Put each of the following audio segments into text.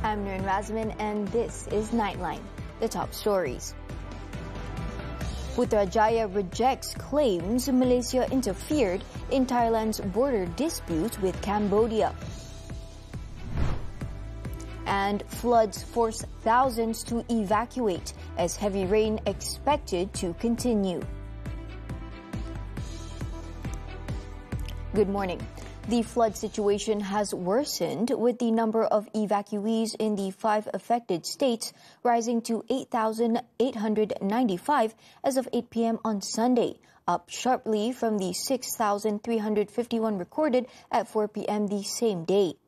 I'm Nurin Razmyn, and this is Nightline, the top stories. Putrajaya rejects claims Malaysia interfered in Thailand's border dispute with Cambodia. And floods force thousands to evacuate as heavy rain expected to continue. Good morning. The flood situation has worsened, with the number of evacuees in the 5 affected states rising to 8,895 as of 8 p.m. on Sunday, up sharply from the 6,351 recorded at 4 p.m. the same day.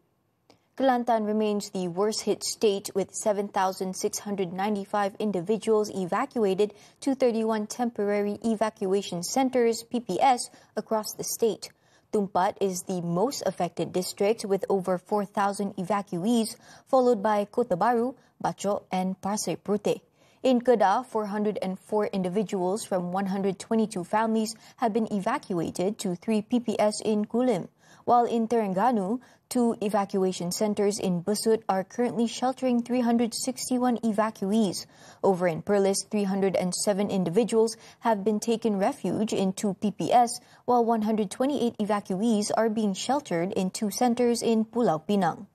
Kelantan remains the worst-hit state, with 7,695 individuals evacuated to 31 temporary evacuation centers, PPS, across the state. Tumpat is the most affected district, with over 4,000 evacuees, followed by Kota Baru, Bachok and Pasir Puteh. In Kedah, 404 individuals from 122 families have been evacuated to 3 PPS in Kulim, while in Terengganu, 2 evacuation centers in Besut are currently sheltering 361 evacuees. Over in Perlis, 307 individuals have been taken refuge in 2 PPS, while 128 evacuees are being sheltered in 2 centers in Pulau Pinang.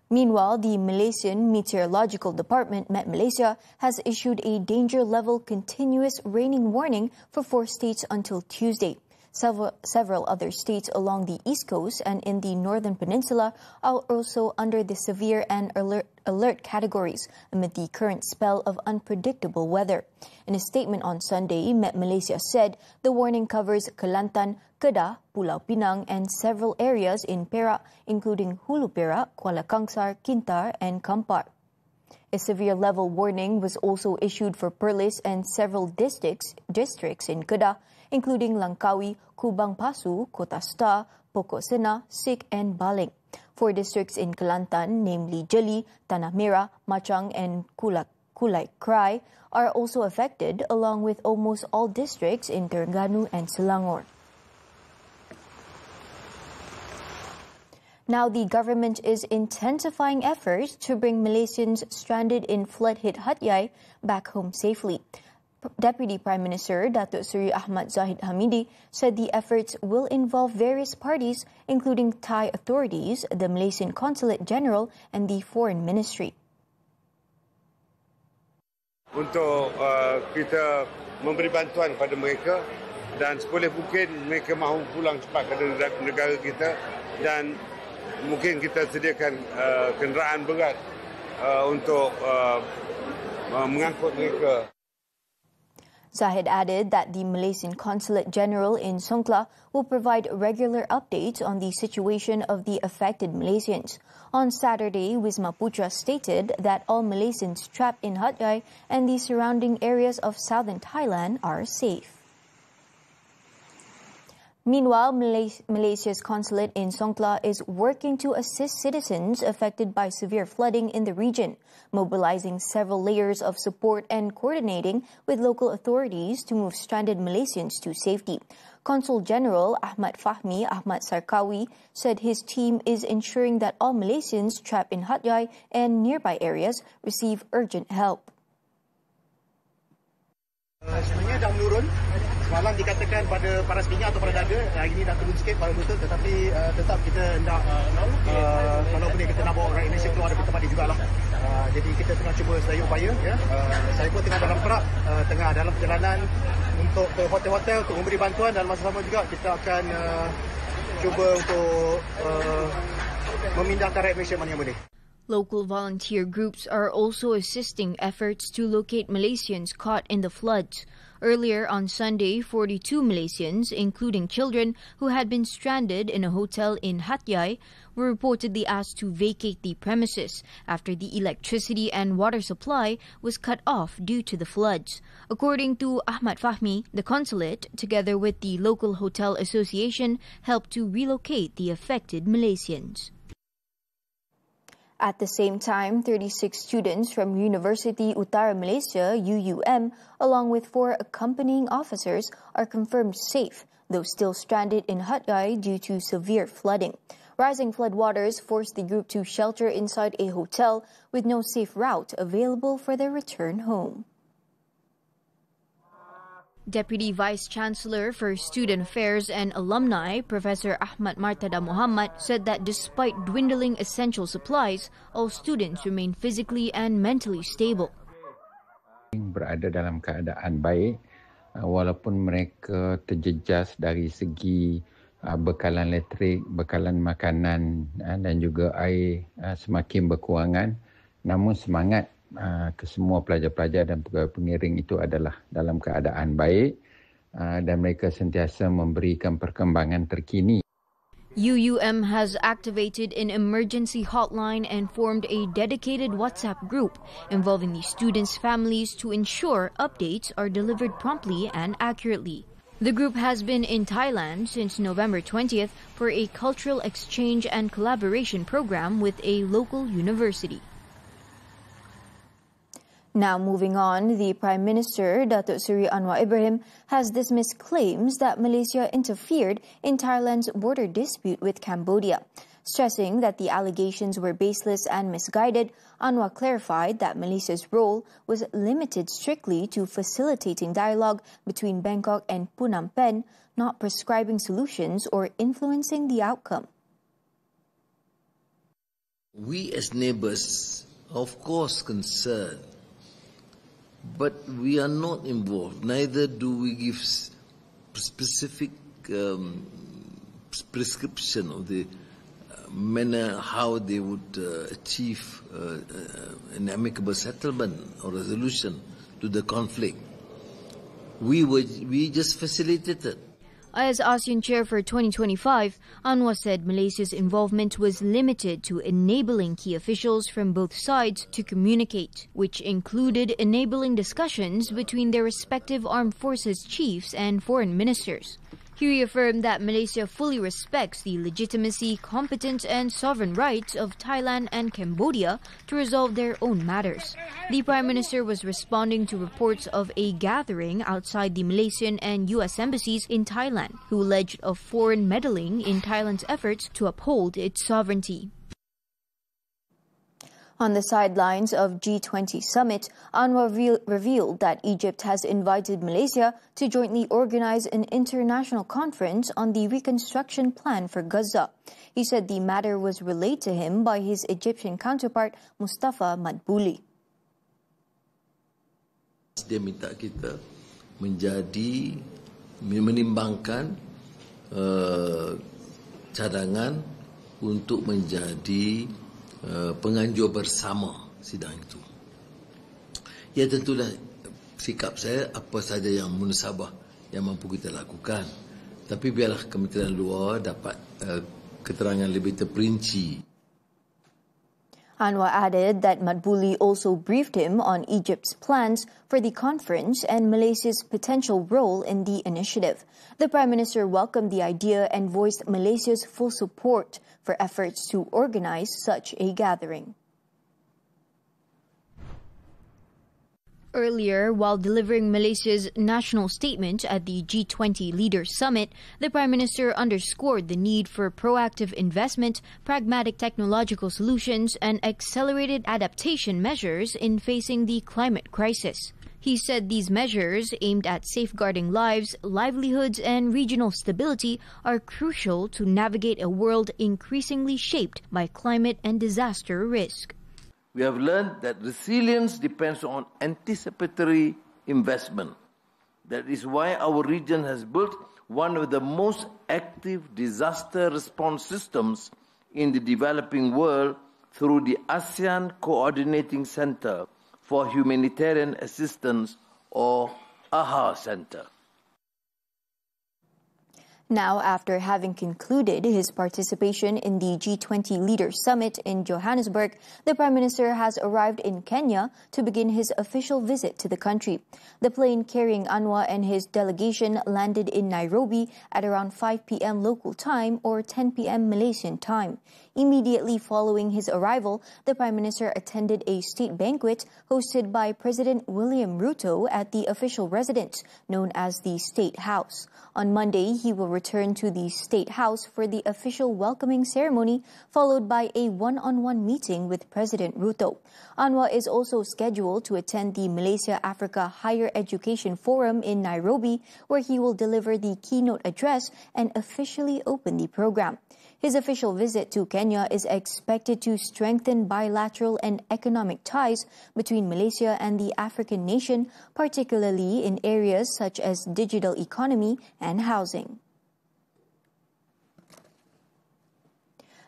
Meanwhile, the Malaysian Meteorological Department, Met Malaysia, has issued a danger level continuous raining warning for 4 states until Tuesday. Several other states along the East Coast and in the Northern Peninsula are also under the severe and alert categories amid the current spell of unpredictable weather. In a statement on Sunday, Met Malaysia said the warning covers Kelantan, Kedah, Pulau Pinang and several areas in Perak, including Hulu Perak, Kuala Kangsar, Kintar and Kampar. A severe level warning was also issued for Perlis and several districts in Kedah, including Langkawi, Kubang Pasu, Kota Star, Pokok Sena, Sik and Baling. 4 districts in Kelantan, namely Jeli, Tanah Merah, Machang and Kulai Krai, are also affected, along with almost all districts in Terengganu and Selangor. Now, the government is intensifying efforts to bring Malaysians stranded in flood-hit Hat Yai back home safely. Deputy Prime Minister Datuk Seri Ahmad Zahid Hamidi said the efforts will involve various parties, including Thai authorities, the Malaysian Consulate General and the Foreign Ministry. Untuk kita memberi bantuan kepada mereka dan seboleh mungkin mereka mahu pulang cepat ke negara kita, dan mungkin kita sediakan kenderaan berat untuk mengangkut mereka. Zahid added that the Malaysian Consulate General in Songkla will provide regular updates on the situation of the affected Malaysians. On Saturday, Wisma Putra stated that all Malaysians trapped in Hat Yai and the surrounding areas of southern Thailand are safe. Meanwhile, Malaysia's consulate in Songkla is working to assist citizens affected by severe flooding in the region, mobilizing several layers of support and coordinating with local authorities to move stranded Malaysians to safety. Consul General Ahmad Fahmi Ahmad Sarkawi said his team is ensuring that all Malaysians trapped in Hat Yai and nearby areas receive urgent help. Sebenarnya dah menurun. Semalam dikatakan pada paras minyak atau pada dada, hari ini dah turun sikit pada lutut, tetapi tetap kita hendak kalau boleh kita nak bawa rakyat Malaysia keluar dari tempat ini jugalah. Jadi kita tengah cuba sedaya upaya, ya. Saya pun tengah dalam perak, tengah dalam perjalanan untuk ke hotel-hotel untuk memberi bantuan, dan masa sama juga kita akan cuba untuk memindahkan rakyat Malaysia mana yang boleh. Local volunteer groups are also assisting efforts to locate Malaysians caught in the floods. Earlier on Sunday, 42 Malaysians, including children who had been stranded in a hotel in Hat Yai, were reportedly asked to vacate the premises after the electricity and water supply was cut off due to the floods. According to Ahmad Fahmi, the consulate, together with the local hotel association, helped to relocate the affected Malaysians. At the same time, 36 students from University Utara Malaysia, UUM, along with 4 accompanying officers, are confirmed safe, though still stranded in Hat Yai due to severe flooding. Rising floodwaters forced the group to shelter inside a hotel with no safe route available for their return home. Deputy Vice-Chancellor for Student Affairs and Alumni, Professor Ahmad Martada Muhammad, said that despite dwindling essential supplies, all students remain physically and mentally stable. Berada dalam keadaan baik, walaupun mereka terjejas dari segi bekalan elektrik, bekalan makanan dan juga air semakin berkurangan, namun semangat kesemua pelajar-pelajar dan pegawai pengiring itu adalah dalam keadaan baik dan mereka sentiasa memberikan perkembangan terkini. UUM has activated an emergency hotline and formed a dedicated WhatsApp group involving the students' families to ensure updates are delivered promptly and accurately. The group has been in Thailand since November 20th for a cultural exchange and collaboration program with a local university. Now moving on, the Prime Minister, Datuk Seri Anwar Ibrahim, has dismissed claims that Malaysia interfered in Thailand's border dispute with Cambodia. Stressing that the allegations were baseless and misguided, Anwar clarified that Malaysia's role was limited strictly to facilitating dialogue between Bangkok and Phnom Penh, not prescribing solutions or influencing the outcome. We as neighbours are of course concerned, but we are not involved. Neither do we give specific prescription of the manner how they would achieve an amicable settlement or resolution to the conflict. We just facilitated. As ASEAN Chair for 2025, Anwar said Malaysia's involvement was limited to enabling key officials from both sides to communicate, which included enabling discussions between their respective armed forces chiefs and foreign ministers. He reaffirmed that Malaysia fully respects the legitimacy, competence and sovereign rights of Thailand and Cambodia to resolve their own matters. The Prime Minister was responding to reports of a gathering outside the Malaysian and US embassies in Thailand, who alleged of foreign meddling in Thailand's efforts to uphold its sovereignty. On the sidelines of G20 summit, Anwar revealed that Egypt has invited Malaysia to jointly organize an international conference on the reconstruction plan for Gaza. He said the matter was relayed to him by his Egyptian counterpart, Mustafa Madbuli. Dia minta kita menimbangkan cadangan untuk menjadi penganjur bersama sidang itu. Ya tentulah sikap saya apa saja yang munasabah yang mampu kita lakukan. Tapi biarlah Kementerian Luar dapat keterangan lebih terperinci. Anwar added that Madbuli also briefed him on Egypt's plans for the conference and Malaysia's potential role in the initiative. The Prime Minister welcomed the idea and voiced Malaysia's full support for efforts to organize such a gathering. Earlier, while delivering Malaysia's national statement at the G20 Leaders Summit, the Prime Minister underscored the need for proactive investment, pragmatic technological solutions, and accelerated adaptation measures in facing the climate crisis. He said these measures, aimed at safeguarding lives, livelihoods, and regional stability, are crucial to navigate a world increasingly shaped by climate and disaster risk. We have learned that resilience depends on anticipatory investment. That is why our region has built one of the most active disaster response systems in the developing world through the ASEAN Coordinating Center for Humanitarian Assistance, or AHA Center. Now, after having concluded his participation in the G20 Leaders Summit in Johannesburg, the Prime Minister has arrived in Kenya to begin his official visit to the country. The plane carrying Anwar and his delegation landed in Nairobi at around 5 p.m. local time or 10 p.m. Malaysian time. Immediately following his arrival, the Prime Minister attended a state banquet hosted by President William Ruto at the official residence known as the State House. On Monday, he will return to the State House for the official welcoming ceremony, followed by a one-on-one meeting with President Ruto. Anwar is also scheduled to attend the Malaysia-Africa Higher Education Forum in Nairobi, where he will deliver the keynote address and officially open the program. His official visit to Kenya is expected to strengthen bilateral and economic ties between Malaysia and the African nation, particularly in areas such as digital economy and housing.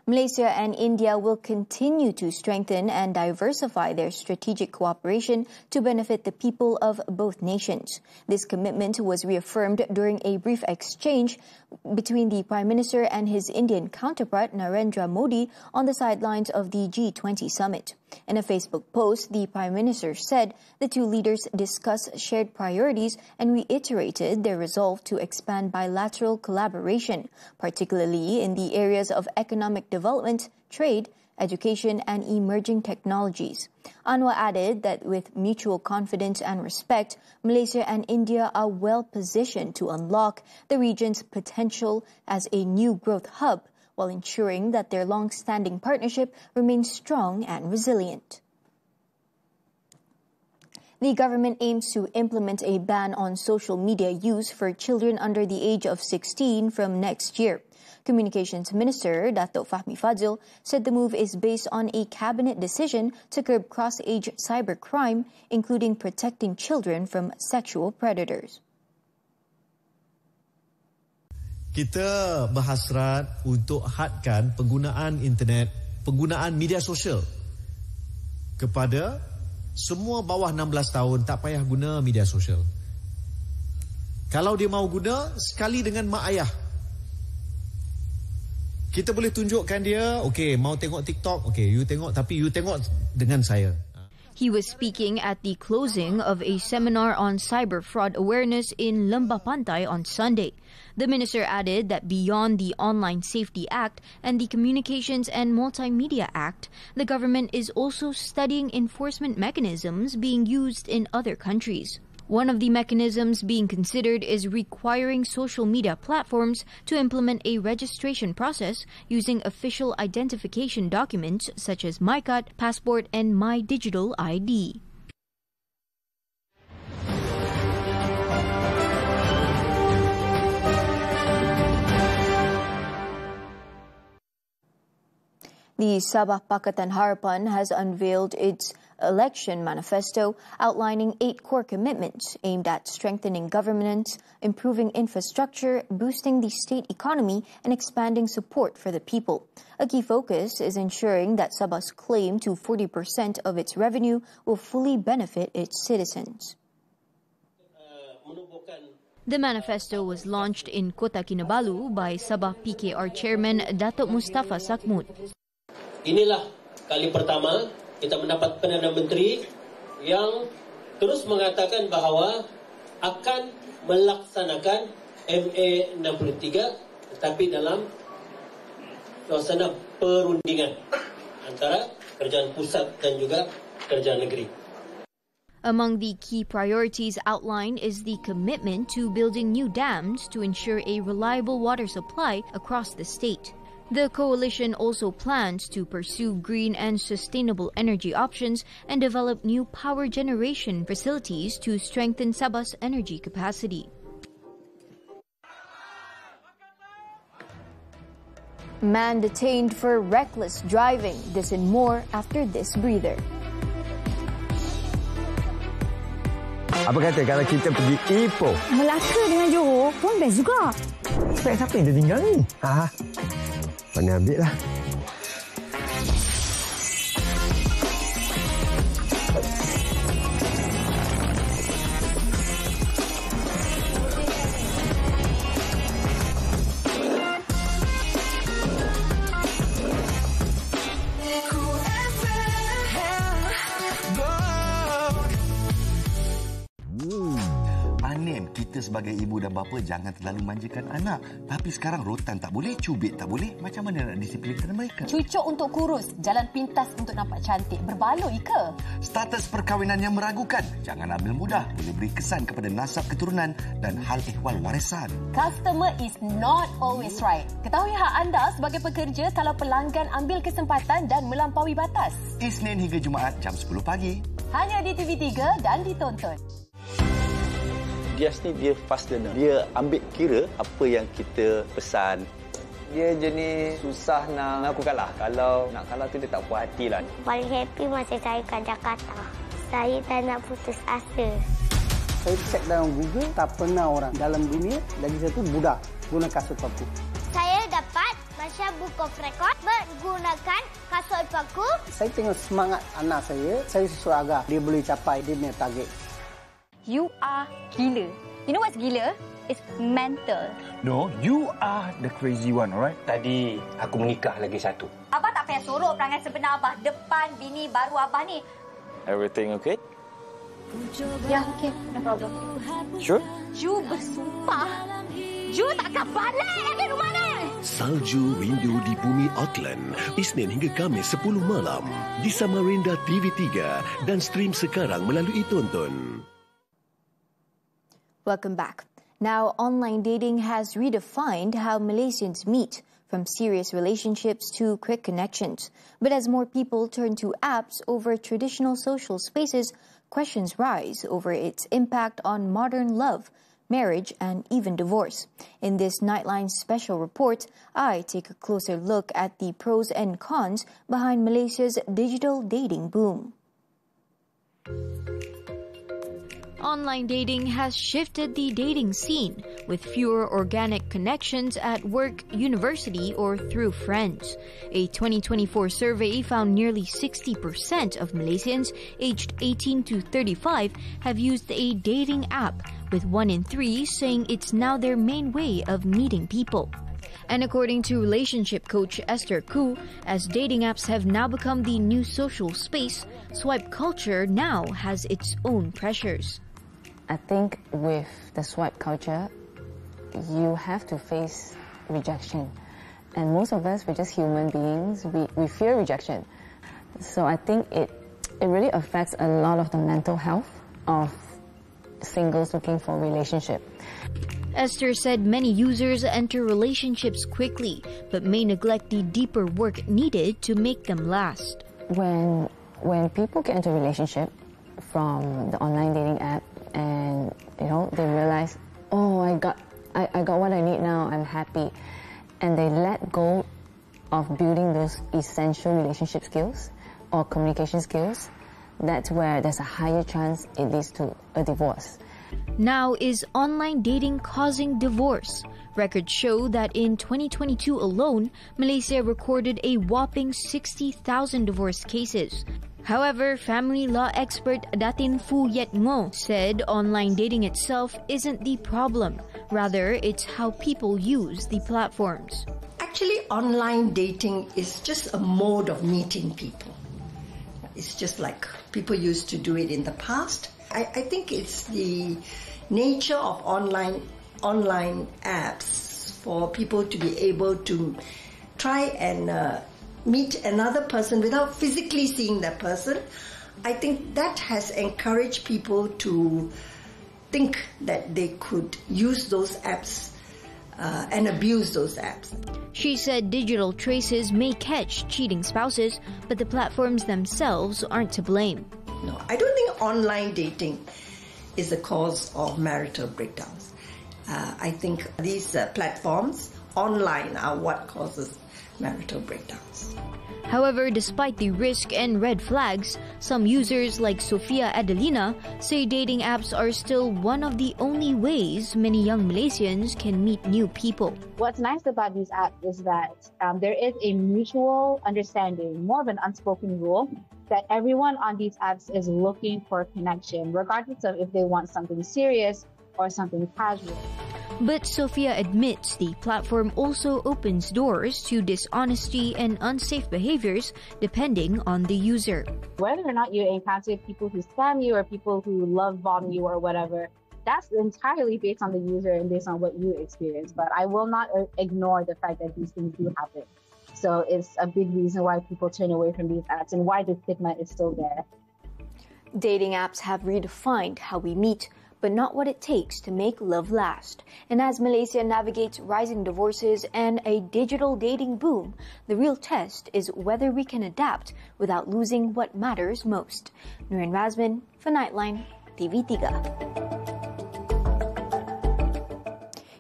Malaysia and India will continue to strengthen and diversify their strategic cooperation to benefit the people of both nations. This commitment was reaffirmed during a brief exchange between the Prime Minister and his Indian counterpart Narendra Modi on the sidelines of the G20 summit. In a Facebook post, the Prime Minister said the two leaders discussed shared priorities and reiterated their resolve to expand bilateral collaboration, particularly in the areas of economic development, trade, education and emerging technologies. Anwar added that with mutual confidence and respect, Malaysia and India are well positioned to unlock the region's potential as a new growth hub, while ensuring that their long-standing partnership remains strong and resilient. The government aims to implement a ban on social media use for children under the age of 16 from next year. Communications Minister Datuk Fahmi Fadzil said the move is based on a cabinet decision to curb cross-age cybercrime, including protecting children from sexual predators. Kita berhasrat untuk hadkan penggunaan internet, penggunaan media sosial kepada semua bawah 16 tahun tak payah guna media sosial. Kalau dia mau guna, sekali dengan mak ayah. Kita boleh tunjukkan dia, okey, mau tengok TikTok, okey, you tengok, tapi you tengok dengan saya. He was speaking at the closing of a seminar on cyber fraud awareness in Lembah Pantai on Sunday. The minister added that beyond the Online Safety Act and the Communications and Multimedia Act, the government is also studying enforcement mechanisms being used in other countries. One of the mechanisms being considered is requiring social media platforms to implement a registration process using official identification documents such as MyCard, Passport and My Digital ID. The Sabah Pakatan Harapan has unveiled its election manifesto outlining 8 core commitments aimed at strengthening governance, improving infrastructure, boosting the state economy, and expanding support for the people. A key focus is ensuring that Sabah's claim to 40% of its revenue will fully benefit its citizens. The manifesto was launched in Kota Kinabalu by Sabah PKR Chairman Datuk Mustafa Sakmut. Inilah kali pertama kita mendapat Perdana Menteri yang terus mengatakan bahawa akan melaksanakan MA63 tetapi dalam suasana perundingan antara kerajaan pusat dan juga kerajaan negeri. Among the key priorities outlined is the commitment to building new dams to ensure a reliable water supply across the state. The coalition also plans to pursue green and sustainable energy options and develop new power generation facilities to strengthen Sabah's energy capacity. Man detained for reckless driving. This and more after this breather. Apa kata kalau kita pergi Ipoh? Melaka dengan Johor pun best juga. Spek siapa yang tertinggal ni? Mana ambil lah. sebagai ibu dan bapa jangan terlalu manjakan anak. Tapi sekarang rotan tak boleh, cubit tak boleh. Macam mana nak disiplinkan mereka? Cucuk untuk kurus, jalan pintas untuk nampak cantik. Berbaloi ke? Status perkahwinan yang meragukan. Jangan ambil mudah. Boleh beri kesan kepada nasab keturunan dan hal ehwal warisan. Customer is not always right. Ketahui hak anda sebagai pekerja kalau pelanggan ambil kesempatan dan melampaui batas. Isnin hingga Jumaat jam 10 pagi. Hanya di TV3 dan ditonton. Dias ni dia fast learner. Dia ambil kira apa yang kita pesan. Dia jenis susah nak aku kalah. Kalau nak kalah tu dia tak puas hati lah. Paling happy masa saya kat Jakarta. Saya tak nak putus asa. Saya cek dalam Google, tak pernah orang dalam dunia lagi satu budak guna kasut paku. Saya dapat baca book of record menggunakan kasut paku. Saya tengok semangat anak saya susu agak dia boleh capai dia punya target. You are gila. You know what's gila? It's mental. No, you are the crazy one, alright? Tadi aku menikah lagi satu. Abah tak payah sorok perangai sebenar Abah depan bini baru Abah ni. Everything okay? Ya, okay. No problem. Sure? You bersumpah. You takkan balik lagi rumah ni. Salju Rindu di Bumi Auckland, Isnin hingga Khamis 10 malam di Samarinda TV3 dan stream sekarang melalui Tonton. Welcome back. Now, online dating has redefined how Malaysians meet, from serious relationships to quick connections. But as more people turn to apps over traditional social spaces, questions rise over its impact on modern love, marriage, and even divorce. In this Nightline special report, I take a closer look at the pros and cons behind Malaysia's digital dating boom. Online dating has shifted the dating scene, with fewer organic connections at work, university, or through friends. A 2024 survey found nearly 60% of Malaysians aged 18 to 35 have used a dating app, with 1 in 3 saying it's now their main way of meeting people. And according to relationship coach Esther Koo, as dating apps have now become the new social space, swipe culture now has its own pressures. I think with the swipe culture, you have to face rejection. And most of us, we're just human beings. We fear rejection. So I think it really affects a lot of the mental health of singles looking for a relationship. Esther said many users enter relationships quickly, but may neglect the deeper work needed to make them last. When people get into a relationship from the online dating app, and they realize, oh, I got what I need now, I'm happy, and they let go of building those essential relationship skills or communication skills, that's where there's a higher chance it leads to a divorce. Now, is online dating causing divorce? Records show that in 2022 alone, Malaysia recorded a whopping 60,000 divorce cases. However, family law expert Datin Fu Yet Ngo said online dating itself isn't the problem. Rather, it's how people use the platforms. Actually, online dating is just a mode of meeting people. It's just like people used to do it in the past. I think it's the nature of online apps for people to be able to try and meet another person without physically seeing that person. I think that has encouraged people to think that they could use those apps and abuse those apps. She said digital traces may catch cheating spouses, but the platforms themselves aren't to blame. No, I don't think online dating is the cause of marital breakdowns. I think these platforms online are what causes marital breakdowns. However, despite the risk and red flags, some users like Sofia Adelina say dating apps are still one of the only ways many young Malaysians can meet new people. What's nice about these apps is that there is a mutual understanding, more of an unspoken rule, that everyone on these apps is looking for connection, regardless of if they want something serious or something casual. But Sophia admits the platform also opens doors to dishonesty and unsafe behaviors depending on the user. Whether or not you encounter people who scam you or people who love bomb you or whatever, that's entirely based on the user and based on what you experience. But I will not ignore the fact that these things do happen. So it's a big reason why people turn away from these apps and why the stigma is still there. Dating apps have redefined how we meet, but not what it takes to make love last. And as Malaysia navigates rising divorces and a digital dating boom, the real test is whether we can adapt without losing what matters most. Nurin, Razmyn for Nightline, TV3.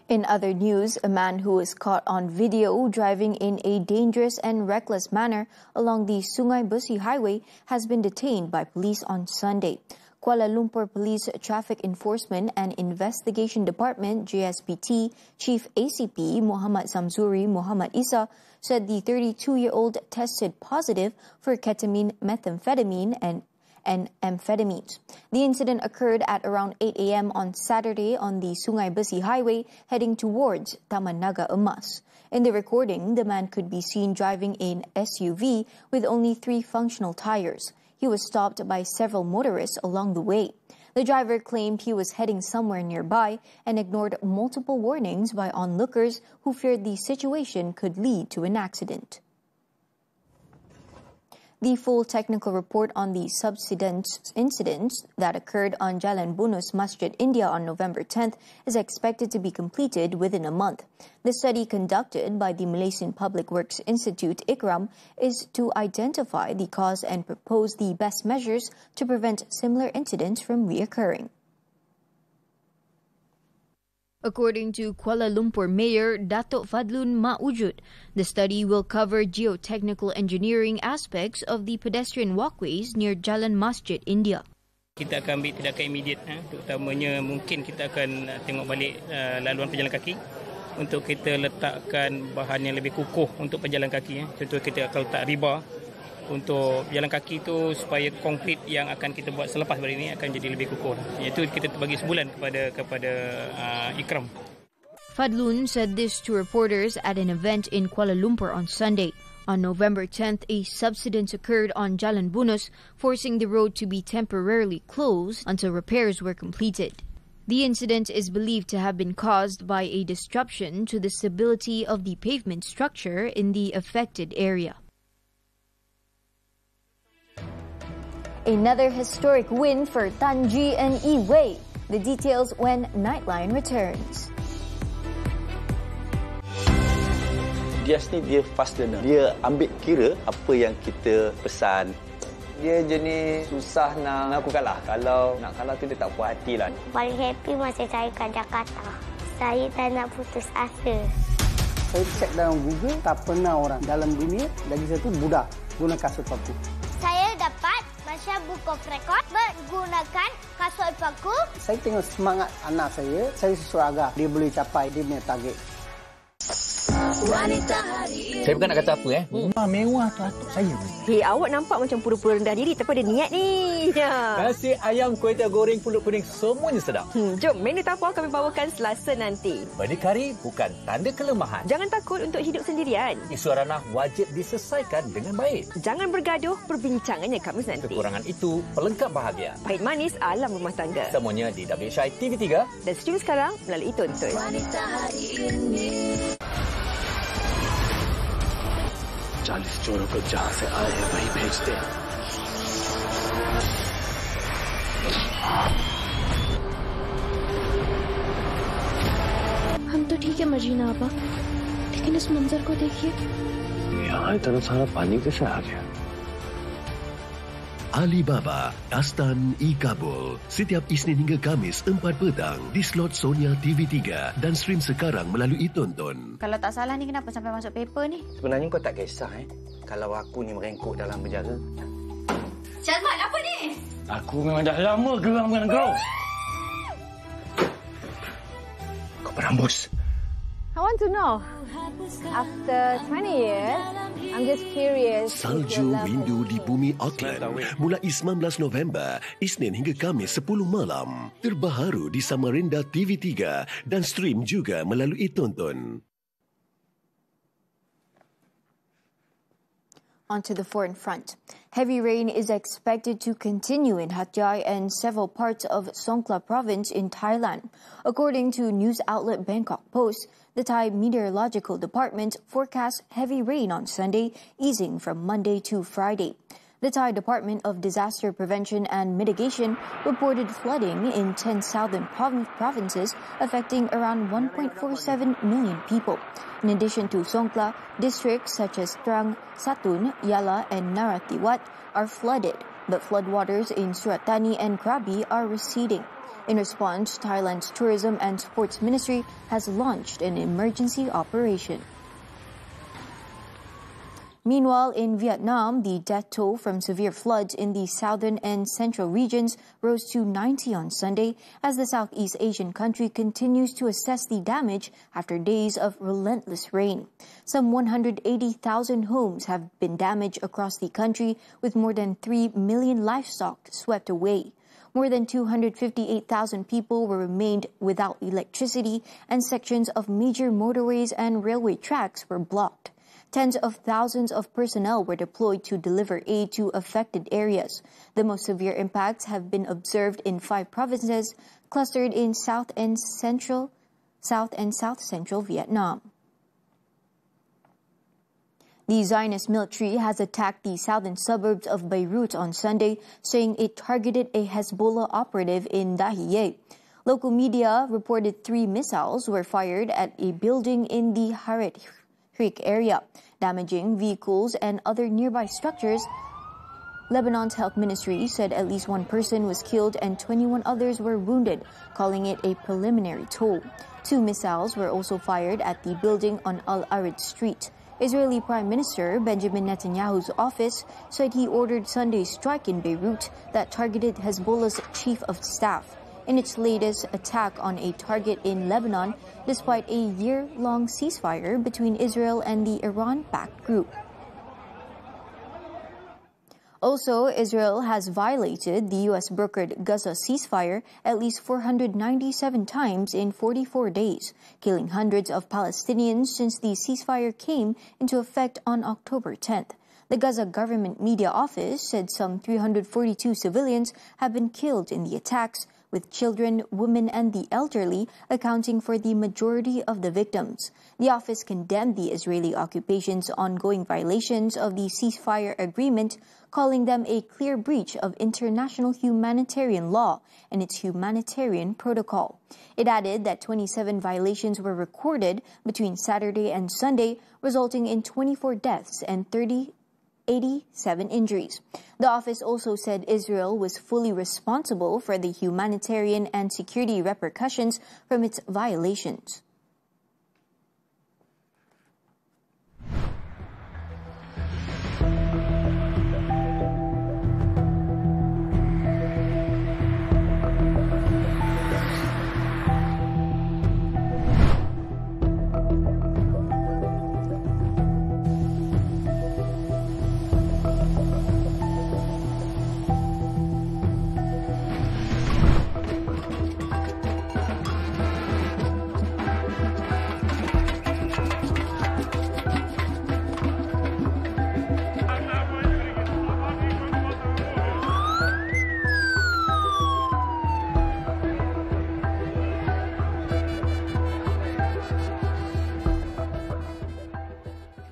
In other news, a man who was caught on video driving in a dangerous and reckless manner along the Sungai Besi Highway has been detained by police on Sunday. Kuala Lumpur Police Traffic Enforcement and Investigation Department (JSPT) Chief ACP Muhammad Samsuri Muhammad Isa said the 32-year-old tested positive for ketamine, methamphetamine and amphetamines. The incident occurred at around 8 a.m. on Saturday on the Sungai Besi Highway heading towards Taman Naga Emas. In the recording, the man could be seen driving an SUV with only 3 functional tires. He was stopped by several motorists along the way. The driver claimed he was heading somewhere nearby and ignored multiple warnings by onlookers who feared the situation could lead to an accident. The full technical report on the incidents that occurred on Jalan Bunus Masjid India on November 10th is expected to be completed within a month. The study conducted by the Malaysian Public Works Institute IKRAM is to identify the cause and propose the best measures to prevent similar incidents from reoccurring. According to Kuala Lumpur Mayor Datuk Fadlun Ma'ujud, the study will cover geotechnical engineering aspects of the pedestrian walkways near Jalan Masjid India. Kita akan ambil tindakan immediate, terutamanya mungkin kita akan tengok balik laluan pejalan kaki untuk kita letakkan bahan yang lebih kukuh untuk pejalan kaki. Contoh kita akan letak rebar untuk pejalan kaki itu supaya konkrit yang akan kita buat selepas hari ini akan jadi lebih kukuh. Iaitu kita bagi sebulan kepada IKRAM. Fadlun said this to reporters at an event in Kuala Lumpur on Sunday. On November 10th, a subsidence occurred on Jalan Bunus, forcing the road to be temporarily closed until repairs were completed. The incident is believed to have been caused by a disruption to the stability of the pavement structure in the affected area. Another historic win for Tan Ji and Yi Wei. The details when Nightline returns. Dia ni dia fast learner. Dia ambil kira apa yang kita pesan. Dia jenis susah nak aku kalah. Kalau nak kalah tu dia tak puas hati lah. Paling happy masa saya kat Jakarta. Saya tak nak putus asa. Saya cek dalam Google, tak pernah orang dalam dunia lagi satu budak guna kasut paku. Saya dapat Masya Book of Record menggunakan kasut paku. Saya tengok semangat anak saya sesuai agak dia boleh capai dia punya target. Saya bukan nak kata apa Rumah mewah tu atuk saya. Hei, awak nampak macam pura-pura rendah diri tapi ada niat ni. Nasi ayam, kuih tiaw goreng, pulut kuning semuanya sedap. Jom, menu tapau kami bawakan Selasa nanti. Berdikari bukan tanda kelemahan. Jangan takut untuk hidup sendirian. Isu ranah wajib diselesaikan dengan baik. Jangan bergaduh, perbincangannya Khamis nanti. Kekurangan itu pelengkap bahagia. Pahit manis alam rumah tangga. Semuanya di WHI TV3 dan stream sekarang melalui Tonton. Wanita hari ini. 40 जोड़ों को जहां से आए हैं वहीं भेज दे। हम तो ठीक है मजीना आपा, लेकिन इस मंजर को देखिए। यहाँ इतना सारा पानी कैसे आ गया? Alibaba, Dastan I Kabul. Setiap Isnin hingga Kamis 4 petang di slot Sonia TV3 dan stream sekarang melalui Tonton. Kalau tak salah ni kenapa sampai masuk paper ni? Sebenarnya kau tak kisah kalau aku ni merengkuk dalam penjara. Syazman, apa ni? Aku memang dah lama geram dengan kau. Kau berambus. I want to know. After 20 years, I'm just curious. Salju Rindu di Bumi Auckland mulai 19 November, Isnin hingga Kamis 10 malam. Terbaharu di Samarinda TV3 dan stream juga melalui Tonton. Onto the foreign front. Heavy rain is expected to continue in Hat Yai and several parts of Songkhla province in Thailand. According to news outlet Bangkok Post, the Thai Meteorological Department forecasts heavy rain on Sunday, easing from Monday to Friday. The Thai Department of Disaster Prevention and Mitigation reported flooding in 10 southern provinces, affecting around 1.47 million people. In addition to Songkhla, districts such as Trang, Satun, Yala and Narathiwat are flooded, but floodwaters in Surat Thani and Krabi are receding. In response, Thailand's Tourism and Sports Ministry has launched an emergency operation. Meanwhile, in Vietnam, the death toll from severe floods in the southern and central regions rose to 90 on Sunday as the Southeast Asian country continues to assess the damage after days of relentless rain. Some 180,000 homes have been damaged across the country, with more than 3 million livestock swept away. More than 258,000 people were remained without electricity, and sections of major motorways and railway tracks were blocked. Tens of thousands of personnel were deployed to deliver aid to affected areas. The most severe impacts have been observed in 5 provinces clustered in South and South Central Vietnam. The Zionist military has attacked the southern suburbs of Beirut on Sunday, saying it targeted a Hezbollah operative in Dahiyeh. Local media reported 3 missiles were fired at a building in the Haret Creek area, damaging vehicles and other nearby structures. Lebanon's health ministry said at least 1 person was killed and 21 others were wounded, calling it a preliminary toll. 2 missiles were also fired at the building on Al-Arid Street. Israeli Prime Minister Benjamin Netanyahu's office said he ordered Sunday's strike in Beirut that targeted Hezbollah's chief of staff in its latest attack on a target in Lebanon, despite a year-long ceasefire between Israel and the Iran-backed group. Also, Israel has violated the U.S.-brokered Gaza ceasefire at least 497 times in 44 days, killing hundreds of Palestinians since the ceasefire came into effect on October 10th. The Gaza government media office said some 342 civilians have been killed in the attacks, with children, women and the elderly accounting for the majority of the victims. The office condemned the Israeli occupation's ongoing violations of the ceasefire agreement, calling them a clear breach of international humanitarian law and its humanitarian protocol. It added that 27 violations were recorded between Saturday and Sunday, resulting in 24 deaths and 87 injuries. The office also said Israel was fully responsible for the humanitarian and security repercussions from its violations.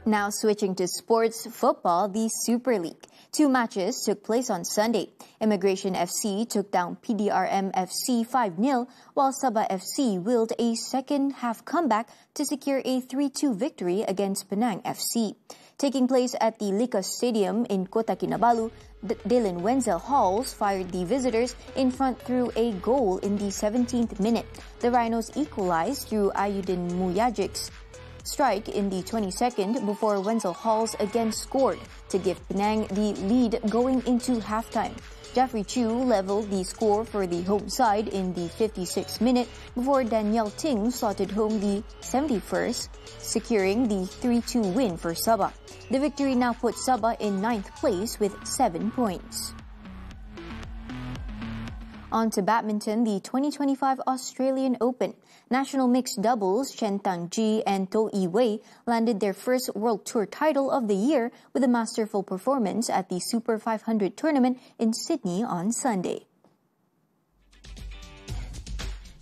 Now switching to sports, football, the Super League. 2 matches took place on Sunday. Immigration FC took down PDRM FC 5-0, while Sabah FC willed a second-half comeback to secure a 3-2 victory against Penang FC. Taking place at the Likas Stadium in Kota Kinabalu, Dylan Wenzel-Halls fired the visitors in front through a goal in the 17th minute. The Rhinos equalized through Ayudin Mujajic's strike in the 22nd before Wenzel-Halls again scored to give Penang the lead going into halftime. Jeffrey Chu leveled the score for the home side in the 56th minute before Daniel Ting slotted home the 71st, securing the 3-2 win for Sabah. The victory now puts Sabah in 9th place with 7 points. On to badminton, the 2025 Australian Open. National mixed doubles Chen Tangji and To Yi-wei landed their first World Tour title of the year with a masterful performance at the Super 500 tournament in Sydney on Sunday.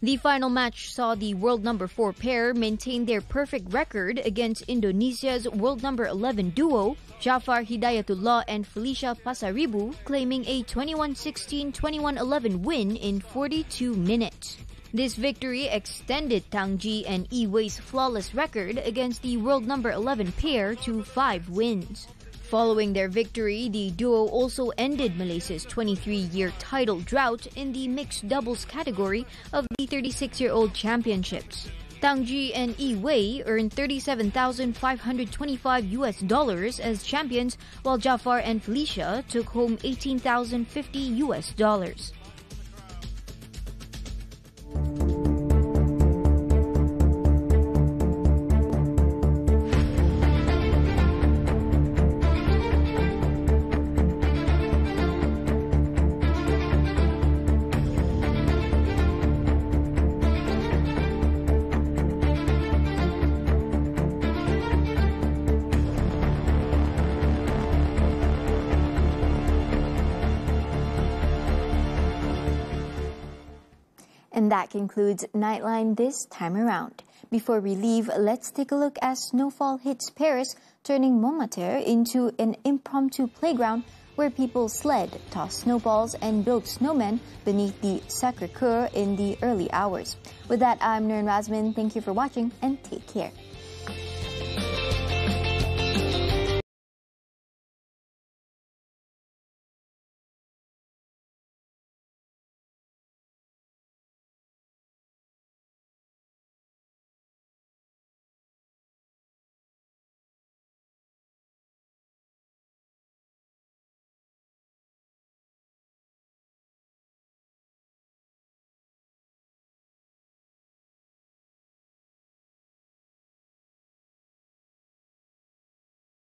The final match saw the world number 4 pair maintain their perfect record against Indonesia's world number 11 duo, Jafar Hidayatullah and Felicia Pasaribu, claiming a 21-16, 21-11 win in 42 minutes. This victory extended Tangji and Yi-wei's flawless record against the world number 11 pair to 5 wins. Following their victory, the duo also ended Malaysia's 23-year title drought in the mixed doubles category of the 36-year-old championships. Tangji and Yi-wei earned $37,525 as champions, while Jafar and Felicia took home $18,050. And that concludes Nightline this time around. Before we leave, let's take a look as snowfall hits Paris, turning Montmartre into an impromptu playground where people sled, toss snowballs, and build snowmen beneath the Sacré-Cœur in the early hours. With that, I'm Nurin Razmyn. Thank you for watching and take care.